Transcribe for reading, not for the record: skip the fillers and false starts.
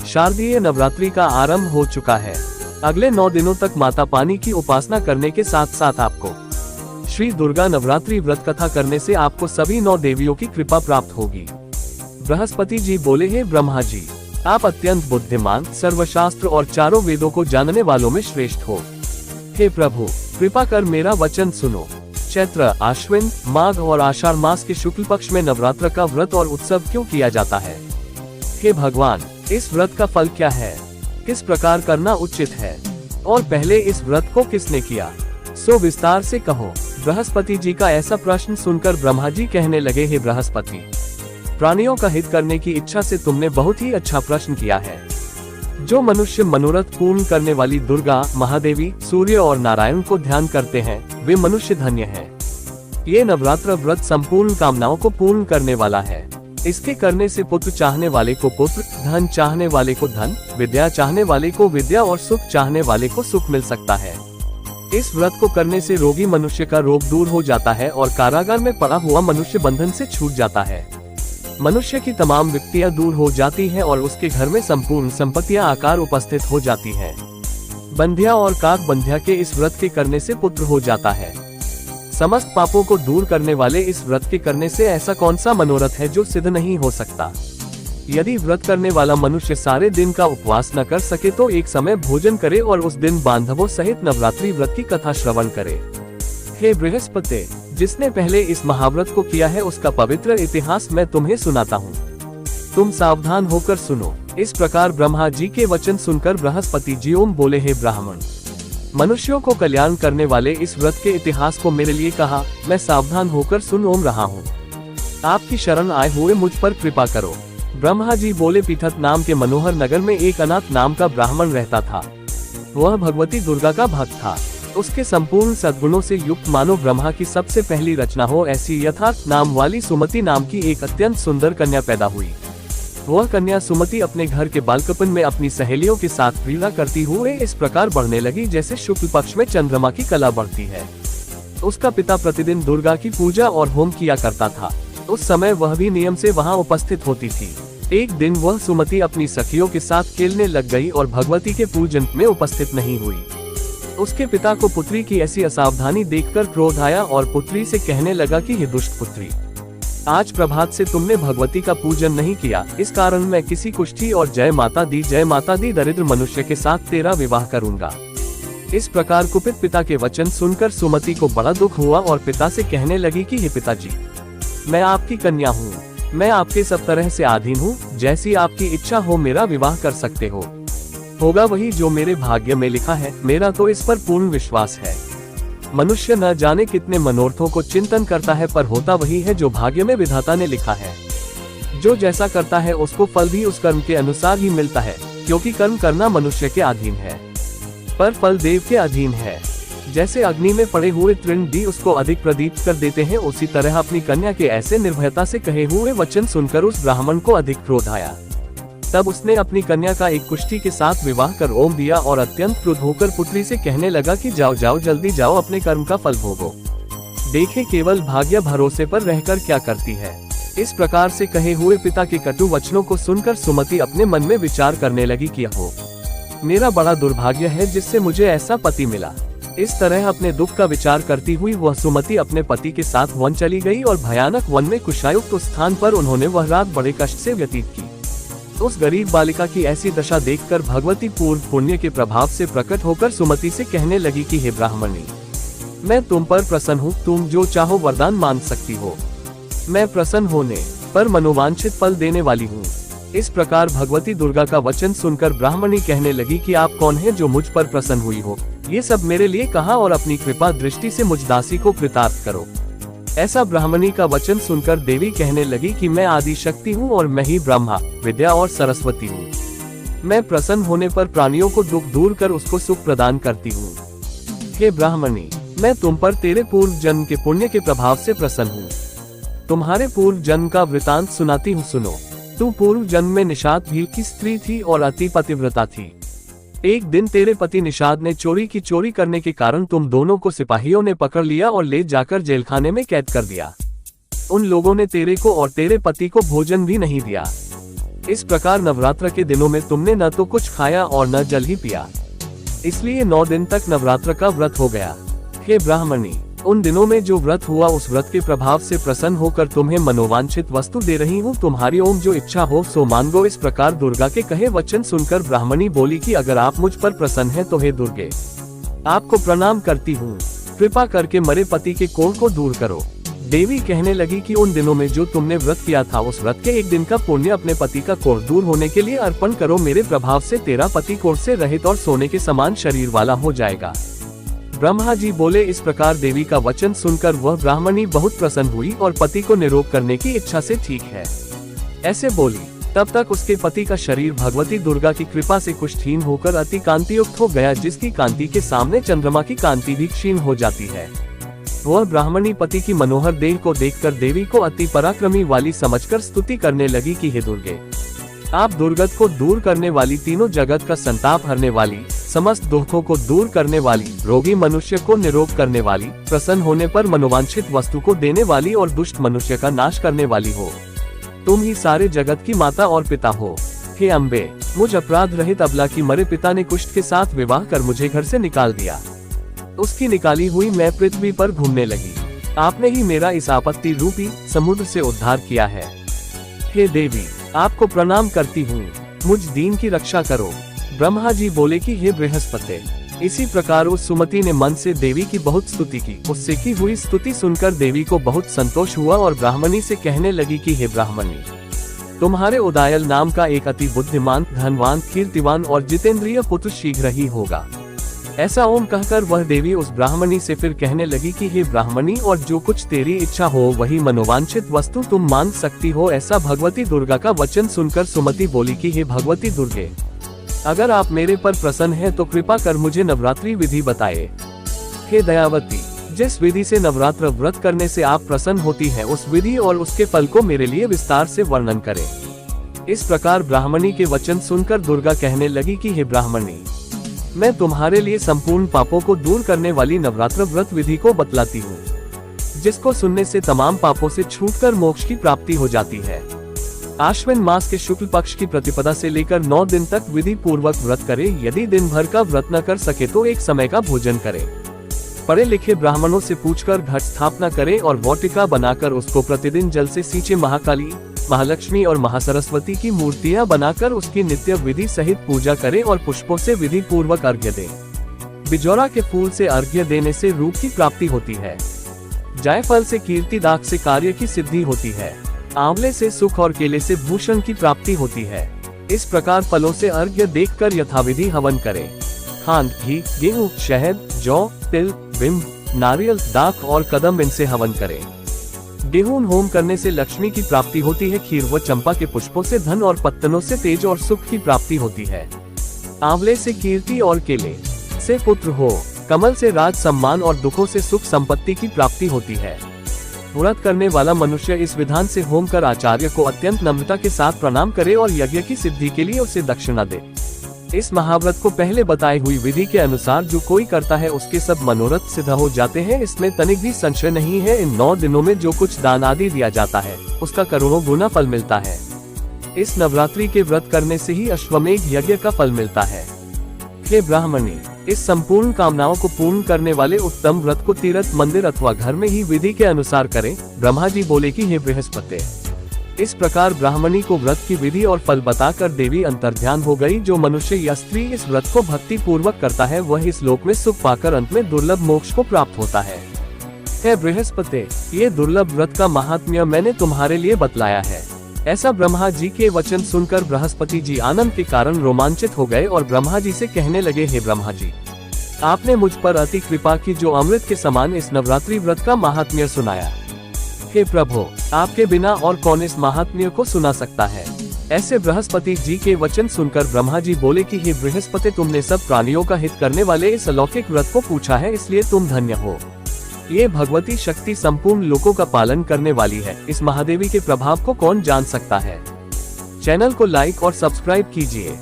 शारदीय नवरात्रि का आरंभ हो चुका है। अगले 9 दिनों तक माता पानी की उपासना करने के साथ साथ आपको श्री दुर्गा नवरात्रि व्रत कथा करने से आपको सभी 9 देवियों की कृपा प्राप्त होगी। बृहस्पति जी बोले, हे ब्रह्मा जी, आप अत्यंत बुद्धिमान, सर्वशास्त्र और चारों वेदों को जानने वालों में श्रेष्ठ हो। हे प्रभु, कृपा कर मेरा वचन सुनो। चैत्र, आश्विन, माघ और आषाढ़ मास के शुक्ल पक्ष में नवरात्र का व्रत और उत्सव क्यों किया जाता है? हे भगवान, इस व्रत का फल क्या है? किस प्रकार करना उचित है? और पहले इस व्रत को किसने किया? सो विस्तार से कहो। बृहस्पति जी का ऐसा प्रश्न सुनकर ब्रह्मा जी कहने लगे, हे बृहस्पति, प्राणियों का हित करने की इच्छा से तुमने बहुत ही अच्छा प्रश्न किया है। जो मनुष्य मनोरथ पूर्ण करने वाली दुर्गा, महादेवी, सूर्य और नारायण को ध्यान करते हैं, वे मनुष्य धन्य हैं। ये नवरात्र व्रत संपूर्ण कामनाओं को पूर्ण करने वाला है। इसके करने से पुत्र चाहने वाले को पुत्र, धन चाहने वाले को धन, विद्या चाहने वाले को विद्या और सुख चाहने वाले को सुख मिल सकता है। इस व्रत को करने से रोगी मनुष्य का रोग दूर हो जाता है और कारागार में पड़ा हुआ मनुष्य बंधन से छूट जाता है। मनुष्य की तमाम विपत्तियां दूर हो जाती हैं और उसके घर में संपूर्ण संपत्तियां आकार उपस्थित हो जाती हैं। बंध्या और काक बंध्या के इस व्रत के करने से पुत्र हो जाता है। समस्त पापों को दूर करने वाले इस व्रत के करने से ऐसा कौन सा मनोरथ है जो सिद्ध नहीं हो सकता? यदि व्रत करने वाला मनुष्य सारे दिन का उपवास न कर सके तो एक समय भोजन करे और उस दिन बांधवों सहित नवरात्रि व्रत की कथा श्रवण करे। हे बृहस्पति, जिसने पहले इस महाव्रत को किया है उसका पवित्र इतिहास मैं तुम्हें सुनाता हूँ। तुम सावधान होकर सुनो। इस प्रकार ब्रह्मा जी के वचन सुनकर बृहस्पति जी ओम बोले, हे ब्राह्मण, मनुष्यों को कल्याण करने वाले इस व्रत के इतिहास को मेरे लिए कहा, मैं सावधान होकर सुन ओम रहा हूँ। आपकी शरण आए हुए मुझ पर कृपा करो। ब्रह्मा जी बोले, पीठत नाम के मनोहर नगर में एक अनाथ नाम का ब्राह्मण रहता था। वह भगवती दुर्गा का भक्त था। उसके संपूर्ण सद्गुणों से युक्त मानो ब्रह्मा की सबसे पहली रचना हो ऐसी यथार्थ नाम वाली सुमति नाम की एक अत्यंत सुंदर कन्या पैदा हुई। वह कन्या सुमति अपने घर के बालकपन में अपनी सहेलियों के साथ क्रीड़ा करती हुए इस प्रकार बढ़ने लगी जैसे शुक्ल पक्ष में चंद्रमा की कला बढ़ती है। उसका पिता प्रतिदिन दुर्गा की पूजा और होम किया करता था। उस समय वह भी नियम से वहां उपस्थित होती थी। एक दिन वह सुमति अपनी सखियों के साथ खेलने लग गई और भगवती के पूजन में उपस्थित नहीं हुई। उसके पिता को पुत्री की ऐसी असावधानी देखकर क्रोध आया और पुत्री से कहने लगा कि हे दुष्ट पुत्री, आज प्रभात से तुमने भगवती का पूजन नहीं किया, इस कारण मैं किसी कुष्ठी और जय माता दी दरिद्र मनुष्य के साथ तेरा विवाह करूंगा। इस प्रकार कुपित पिता के वचन सुनकर सुमति को बड़ा दुख हुआ और पिता से कहने लगी कि हे पिताजी, मैं आपकी कन्या हूँ, मैं आपके सब तरह से अधीन हूँ, जैसी आपकी इच्छा हो मेरा विवाह कर सकते हो। होगा वही जो मेरे भाग्य में लिखा है, मेरा तो इस पर पूर्ण विश्वास है। मनुष्य न जाने कितने मनोरथों को चिंतन करता है, पर होता वही है जो भाग्य में विधाता ने लिखा है। जो जैसा करता है उसको फल भी उस कर्म के अनुसार ही मिलता है, क्योंकि कर्म करना मनुष्य के अधीन है, पर फल देव के अधीन है। जैसे अग्नि में पड़े हुए तृण भी उसको अधिक प्रदीप्त कर देते हैं, उसी तरह अपनी कन्या के ऐसे निर्भयता से कहे हुए वचन सुनकर उस ब्राह्मण को अधिक क्रोध आया। तब उसने अपनी कन्या का एक कुष्ठी के साथ विवाह कर ओम दिया और अत्यंत क्रुद्ध होकर पुत्री से कहने लगा कि जाओ जाओ, जल्दी जाओ, अपने कर्म का फल भोगो। देखे केवल भाग्य भरोसे पर रहकर क्या करती है। इस प्रकार से कहे हुए पिता के कटु वचनों को सुनकर सुमति अपने मन में विचार करने लगी कि हो मेरा बड़ा दुर्भाग्य है जिससे मुझे ऐसा पति मिला। इस तरह अपने दुख का विचार करती हुई वह सुमति अपने पति के साथ वन चली गई और भयानक वन में कुशायुक्त स्थान पर उन्होंने वह रात बड़े कष्ट से व्यतीत की। उस गरीब बालिका की ऐसी दशा देखकर भगवती पूर्व पुण्य के प्रभाव से प्रकट होकर सुमति से कहने लगी कि हे ब्राह्मणी, मैं तुम पर प्रसन्न हूँ, तुम जो चाहो वरदान मांग सकती हो। मैं प्रसन्न होने पर मनोवांछित फल देने वाली हूँ। इस प्रकार भगवती दुर्गा का वचन सुनकर ब्राह्मणी कहने लगी कि आप कौन है जो मुझ पर प्रसन्न हुई हो? ये सब मेरे लिए कहा और अपनी कृपा दृष्टि से मुझ दासी को कृतार्थ करो। ऐसा ब्राह्मणी का वचन सुनकर देवी कहने लगी कि मैं आदि शक्ति हूँ और मैं ही ब्रह्मा, विद्या और सरस्वती हूँ। मैं प्रसन्न होने पर प्राणियों को दुख दूर कर उसको सुख प्रदान करती हूँ। हे ब्राह्मणी, मैं तुम पर तेरे पूर्व जन्म के पुण्य के प्रभाव से प्रसन्न हूँ। तुम्हारे पूर्व जन्म का वृतांत सुनाती हूँ, सुनो। तू पूर्व जन्म में निषाद भील की स्त्री थी और अति पतिव्रता थी। एक दिन तेरे पति निषाद ने चोरी करने के कारण तुम दोनों को सिपाहियों ने पकड़ लिया और ले जाकर जेलखाने में कैद कर दिया। उन लोगों ने तेरे को और तेरे पति को भोजन भी नहीं दिया। इस प्रकार नवरात्र के दिनों में तुमने न तो कुछ खाया और न जल ही पिया, इसलिए 9 दिन तक नवरात्र का व्रत हो गया। हे ब्राह्मणी, उन दिनों में जो व्रत हुआ उस व्रत के प्रभाव से प्रसन्न होकर तुम्हें मनोवांछित वस्तु दे रही हूँ। तुम्हारी ओम जो इच्छा हो सो मांगो। इस प्रकार दुर्गा के कहे वचन सुनकर ब्राह्मणी बोली कि अगर आप मुझ पर प्रसन्न हैं तो हे दुर्गे, आपको प्रणाम करती हूँ, कृपा करके मरे पति के कोढ़ को दूर करो। देवी कहने लगी कि उन दिनों में जो तुमने व्रत किया था उस व्रत के एक दिन का पुण्य अपने पति का कोढ़ दूर होने के लिए अर्पण करो। मेरे प्रभाव से तेरा पति कोढ़ से रहित और सोने के समान शरीर वाला हो जाएगा। ब्रह्मा जी बोले। इस प्रकार देवी का वचन सुनकर वह ब्राह्मणी बहुत प्रसन्न हुई और पति को निरोग करने की इच्छा से ठीक है ऐसे बोली। तब तक उसके पति का शरीर भगवती दुर्गा की कृपा से कुष्ठहीन होकर अति कांतियुक्त हो गया, जिसकी कांति के सामने चंद्रमा की कांति भी क्षीण हो जाती है। वह ब्राह्मणी पति की मनोहर देह को देखकर देवी को अति पराक्रमी वाली समझकर स्तुति करने लगी कि हे दुर्गे, आप दुर्गत को दूर करने वाली, तीनों जगत का संताप हरने वाली, समस्त दुखों को दूर करने वाली, रोगी मनुष्य को निरोग करने वाली, प्रसन्न होने पर मनोवांछित वस्तु को देने वाली और दुष्ट मनुष्य का नाश करने वाली हो। तुम ही सारे जगत की माता और पिता हो। हे अम्बे, मुझ अपराध रहित अबला की मरे पिता ने कुष्ठ के साथ विवाह कर मुझे घर से निकाल दिया। उसकी निकाली हुई मैं पृथ्वी पर घूमने लगी। आपने ही मेरा इस आपत्ति रूपी समुद्र से उद्धार किया है। हे देवी, आपको प्रणाम करती हूँ, मुझ दीन की रक्षा करो। ब्रह्मा जी बोले कि हे बृहस्पति। इसी प्रकार उस सुमति ने मन से देवी की बहुत स्तुति की। उससे की हुई स्तुति सुनकर देवी को बहुत संतोष हुआ और ब्राह्मणी से कहने लगी कि हे ब्राह्मणी, तुम्हारे उदायल नाम का एक अति बुद्धिमान, धनवान, कीर्तिवान और जितेंद्रिय पुत्र शीघ्र ही होगा। ऐसा ओम कहकर वह देवी उस ब्राह्मणी से फिर कहने लगी कि हे ब्राह्मणी, और जो कुछ तेरी इच्छा हो वही मनोवांछित वस्तु तुम मांग सकती हो। ऐसा भगवती दुर्गा का वचन सुनकर सुमति बोली कि हे भगवती दुर्गे, अगर आप मेरे पर प्रसन्न हैं तो कृपा कर मुझे नवरात्रि विधि बताए। हे दयावती, जिस विधि से नवरात्र व्रत करने से आप प्रसन्न होती हैं उस विधि और उसके फल को मेरे लिए विस्तार से वर्णन करें। इस प्रकार ब्राह्मणी के वचन सुनकर दुर्गा कहने लगी कि हे ब्राह्मणी, मैं तुम्हारे लिए संपूर्ण पापों को दूर करने वाली नवरात्र व्रत विधि को बतलाती हूँ, जिसको सुनने से तमाम पापों से छूटकर मोक्ष की प्राप्ति हो जाती है। आश्विन मास के शुक्ल पक्ष की प्रतिपदा से लेकर 9 दिन तक विधि पूर्वक व्रत करे। यदि दिन भर का व्रत न कर सके तो एक समय का भोजन करे। पढ़े लिखे ब्राह्मणों से पूछकर घट स्थापना करे और वाटिका बनाकर उसको प्रतिदिन जल से सींचे। महाकाली, महालक्ष्मी और महासरस्वती की मूर्तियां बनाकर उसकी नित्य विधि सहित पूजा करे और पुष्पों से विधि पूर्वक अर्घ्य दे। बिजौरा के फूल से अर्घ्य देने से रूप की प्राप्ति होती है। जायफल से कीर्ति, दाख से कार्य की सिद्धि होती है। आंवले से सुख और केले से भूषण की प्राप्ति होती है। इस प्रकार फलों से अर्घ्य देखकर यथाविधि हवन करे। खांड, घी, गेहूं, शहद, जौ, तिल, बिंब, नारियल, दाख और कदम इनसे हवन करे। गेहूं होम करने से लक्ष्मी की प्राप्ति होती है। खीर व चंपा के पुष्पों से धन और पत्तनों से तेज और सुख की प्राप्ति होती है। आंवले से कीर्ति और केले से पुत्र हो। कमल से राज सम्मान और दुखों से सुख संपत्ति की प्राप्ति होती है। व्रत करने वाला मनुष्य इस विधान से होम कर आचार्य को अत्यंत नम्रता के साथ प्रणाम करे और यज्ञ की सिद्धि के लिए उसे दक्षिणा दे। इस महाव्रत को पहले बताई हुई विधि के अनुसार जो कोई करता है उसके सब मनोरथ सिद्ध हो जाते हैं। इसमें तनिक भी संशय नहीं है। इन 9 दिनों में जो कुछ दान आदि दिया जाता है उसका करोड़ों गुना फल मिलता है। इस नवरात्रि के व्रत करने से ही अश्वमेघ यज्ञ का फल मिलता है। हे ब्राह्मणी, इस संपूर्ण कामनाओं को पूर्ण करने वाले उत्तम व्रत को तीर्थ, मंदिर अथवा घर में ही विधि के अनुसार करें। ब्रह्मा जी बोले कि हे बृहस्पति। इस प्रकार ब्राह्मणी को व्रत की विधि और फल बताकर देवी अंतर्ध्यान हो गई। जो मनुष्य या स्त्री इस व्रत को भक्ति पूर्वक करता है वह इस लोक में सुख पाकर अंत में दुर्लभ मोक्ष को प्राप्त होता है। हे बृहस्पति, ये दुर्लभ व्रत का महात्म्य मैंने तुम्हारे लिए बतलाया है। ऐसा ब्रह्मा जी के वचन सुनकर बृहस्पति जी आनंद के कारण रोमांचित हो गए और ब्रह्मा जी से कहने लगे, हे ब्रह्मा जी, आपने मुझ पर अति कृपा की जो अमृत के समान इस नवरात्रि व्रत का महात्म्य सुनाया। हे प्रभु, आपके बिना और कौन इस महात्म्य को सुना सकता है। ऐसे बृहस्पति जी के वचन सुनकर ब्रह्मा जी बोले कि हे बृहस्पति, तुमने सब प्राणियों का हित करने वाले इस अलौकिक व्रत को पूछा है, इसलिए तुम धन्य हो। ये भगवती शक्ति संपूर्ण लोकों का पालन करने वाली है। इस महादेवी के प्रभाव को कौन जान सकता है। चैनल को लाइक और सब्सक्राइब कीजिए।